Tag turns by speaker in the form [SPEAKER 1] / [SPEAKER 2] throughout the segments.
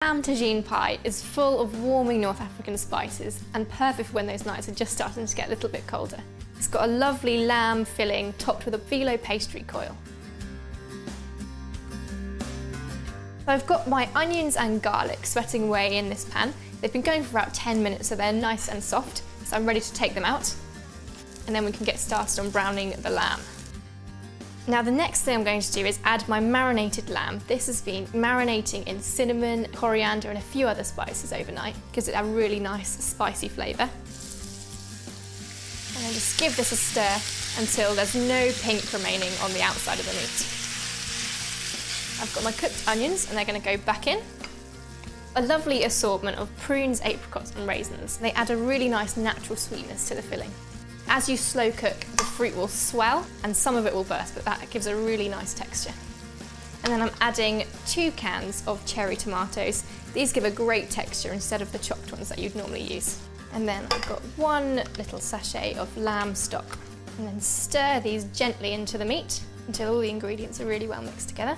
[SPEAKER 1] Lamb tagine pie is full of warming North African spices and perfect for when those nights are just starting to get a little bit colder. It's got a lovely lamb filling topped with a phyllo pastry coil. So I've got my onions and garlic sweating away in this pan. They've been going for about 10 minutes, so they're nice and soft, so I'm ready to take them out. And then we can get started on browning the lamb. Now the next thing I'm going to do is add my marinated lamb. This has been marinating in cinnamon, coriander and a few other spices overnight. Gives it a really nice spicy flavour. And then just give this a stir until there's no pink remaining on the outside of the meat. I've got my cooked onions and they're going to go back in. A lovely assortment of prunes, apricots and raisins. They add a really nice natural sweetness to the filling. As you slow cook, the fruit will swell and some of it will burst, but that gives a really nice texture. And then I'm adding 2 cans of cherry tomatoes. These give a great texture instead of the chopped ones that you'd normally use. And then I've got 1 little sachet of lamb stock. And then stir these gently into the meat until all the ingredients are really well mixed together.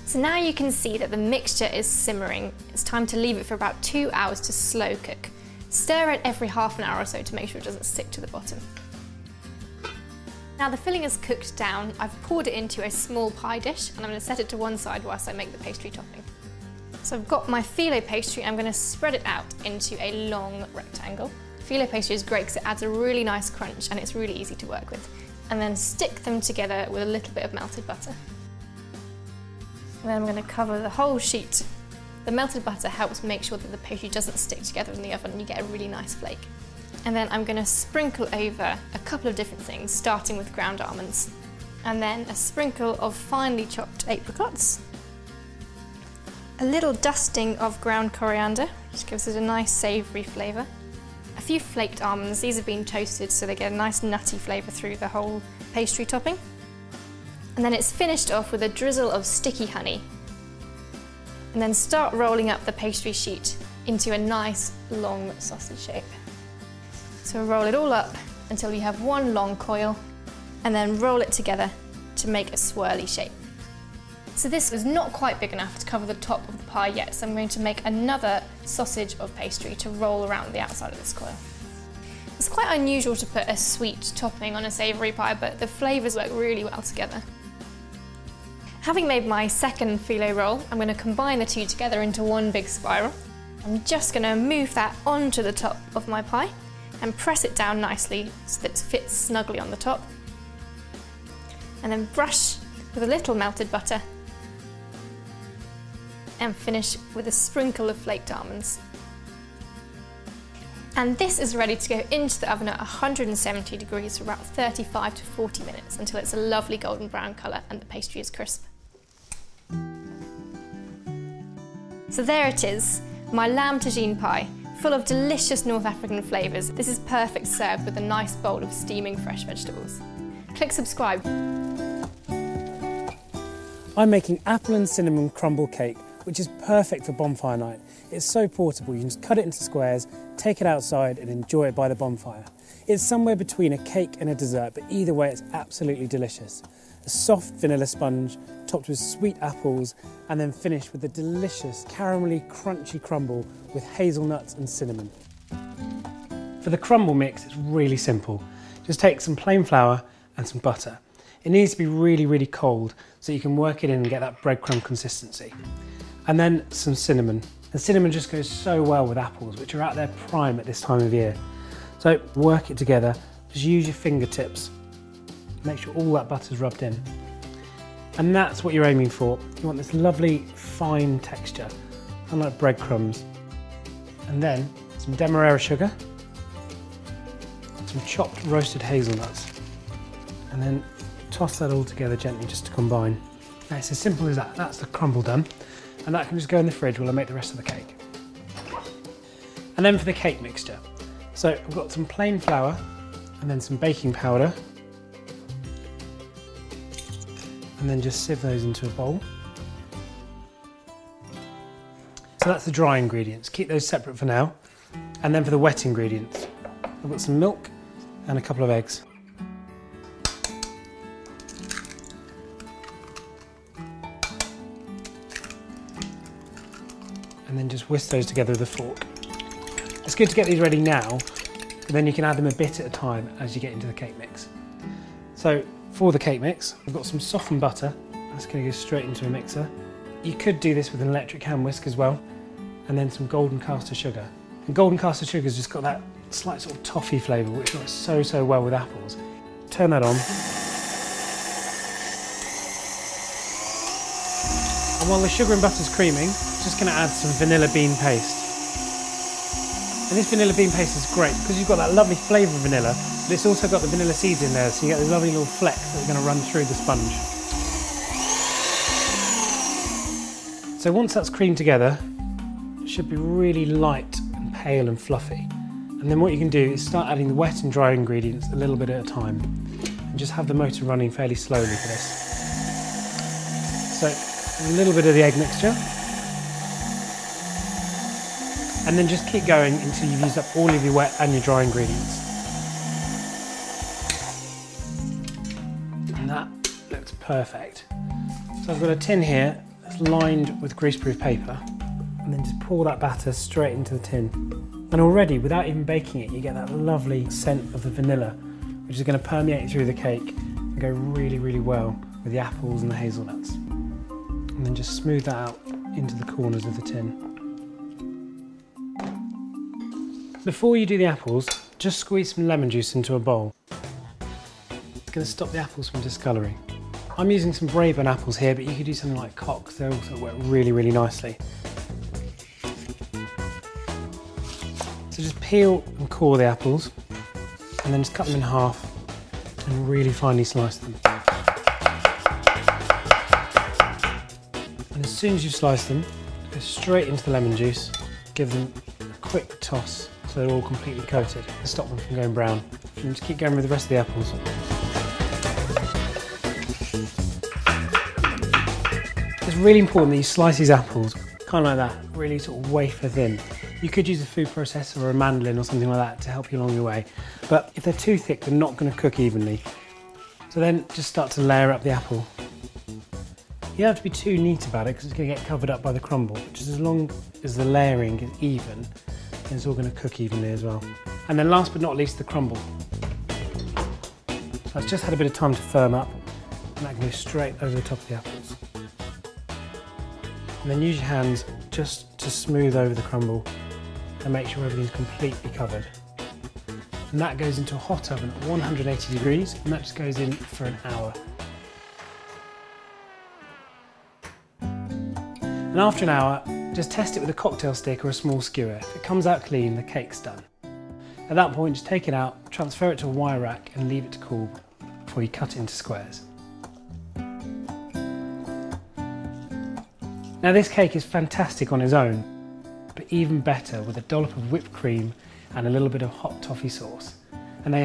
[SPEAKER 1] So now you can see that the mixture is simmering. It's time to leave it for about 2 hours to slow cook. Stir it every half an hour or so to make sure it doesn't stick to the bottom. Now the filling is cooked down. I've poured it into a small pie dish and I'm going to set it to one side whilst I make the pastry topping. So I've got my phyllo pastry. I'm going to spread it out into a long rectangle. Phyllo pastry is great because it adds a really nice crunch and it's really easy to work with. And then stick them together with a little bit of melted butter. And then I'm going to cover the whole sheet. The melted butter helps make sure that the pastry doesn't stick together in the oven and you get a really nice flake. And then I'm going to sprinkle over a couple of different things, starting with ground almonds. And then a sprinkle of finely chopped apricots. A little dusting of ground coriander, which gives it a nice savoury flavour. A few flaked almonds. These have been toasted so they get a nice nutty flavour through the whole pastry topping. And then it's finished off with a drizzle of sticky honey. And then start rolling up the pastry sheet into a nice long sausage shape. So roll it all up until you have one long coil and then roll it together to make a swirly shape. So this is not quite big enough to cover the top of the pie yet, so I'm going to make another sausage of pastry to roll around the outside of this coil. It's quite unusual to put a sweet topping on a savoury pie, but the flavours work really well together. Having made my second phyllo roll, I'm going to combine the two together into one big spiral. I'm just going to move that onto the top of my pie and press it down nicely so that it fits snugly on the top. And then brush with a little melted butter and finish with a sprinkle of flaked almonds. And this is ready to go into the oven at 170 degrees for about 35 to 40 minutes until it's a lovely golden brown colour and the pastry is crisp. So there it is, my lamb tagine pie, full of delicious North African flavours. This is perfect served with a nice bowl of steaming fresh vegetables. Click subscribe.
[SPEAKER 2] I'm making apple and cinnamon crumble cake, which is perfect for bonfire night. It's so portable, you can just cut it into squares, take it outside and enjoy it by the bonfire. It's somewhere between a cake and a dessert, but either way it's absolutely delicious. A soft vanilla sponge, topped with sweet apples, and then finished with a delicious caramelly crunchy crumble with hazelnuts and cinnamon. For the crumble mix, it's really simple. Just take some plain flour and some butter. It needs to be really, really cold so you can work it in and get that breadcrumb consistency. And then some cinnamon. And cinnamon just goes so well with apples, which are at their prime at this time of year. So work it together, just use your fingertips. Make sure all that butter's rubbed in. And that's what you're aiming for. You want this lovely fine texture, unlike breadcrumbs. And then some demerara sugar, some chopped roasted hazelnuts, and then toss that all together gently just to combine. Now it's as simple as that. That's the crumble done. And that can just go in the fridge while I make the rest of the cake. And then for the cake mixture. So I've got some plain flour and then some baking powder. And then just sieve those into a bowl. So that's the dry ingredients. Keep those separate for now. And then for the wet ingredients, I've got some milk and a couple of eggs. and then just whisk those together with a fork. It's good to get these ready now, but then you can add them a bit at a time as you get into the cake mix. So for the cake mix, I've got some softened butter. That's going to go straight into a mixer. You could do this with an electric hand whisk as well, and then some golden caster sugar. And golden caster sugar's just got that slight sort of toffee flavour which works so well with apples. Turn that on. And while the sugar and butter's creaming, I'm just going to add some vanilla bean paste. And this vanilla bean paste is great because you've got that lovely flavour of vanilla, but it's also got the vanilla seeds in there, so you get those lovely little flecks that are going to run through the sponge. So once that's creamed together, it should be really light and pale and fluffy. And then what you can do is start adding the wet and dry ingredients a little bit at a time, and just have the motor running fairly slowly for this. So a little bit of the egg mixture, and then just keep going until you've used up all of your wet and your dry ingredients. And that looks perfect. So I've got a tin here that's lined with greaseproof paper, and then just pour that batter straight into the tin. And already, without even baking it, you get that lovely scent of the vanilla, which is going to permeate through the cake and go really well with the apples and the hazelnuts. And then just smooth that out into the corners of the tin. Before you do the apples, just squeeze some lemon juice into a bowl. It's going to stop the apples from discolouring. I'm using some Braeburn apples here, but you could do something like Cox. They also work really nicely. So just peel and core the apples, and then just cut them in half and really finely slice them. And as soon as you slice them, go straight into the lemon juice, give them a quick toss so they're all completely coated to stop them from going brown. And just keep going with the rest of the apples. It's really important that you slice these apples kind of like that, really sort of wafer thin. You could use a food processor or a mandolin or something like that to help you along your way, but if they're too thick, they're not going to cook evenly. So then just start to layer up the apple. You don't have to be too neat about it because it's going to get covered up by the crumble, but just as long as the layering is even, then it's all going to cook evenly as well. And then last but not least, the crumble. So it's just had a bit of time to firm up, and that can go straight over the top of the apples. And then use your hands just to smooth over the crumble and make sure everything's completely covered. And that goes into a hot oven at 180 degrees, and that just goes in for an hour. And after an hour, just test it with a cocktail stick or a small skewer. If it comes out clean, the cake's done. At that point, just take it out, transfer it to a wire rack and leave it to cool before you cut it into squares. Now this cake is fantastic on its own, but even better with a dollop of whipped cream and a little bit of hot toffee sauce. And they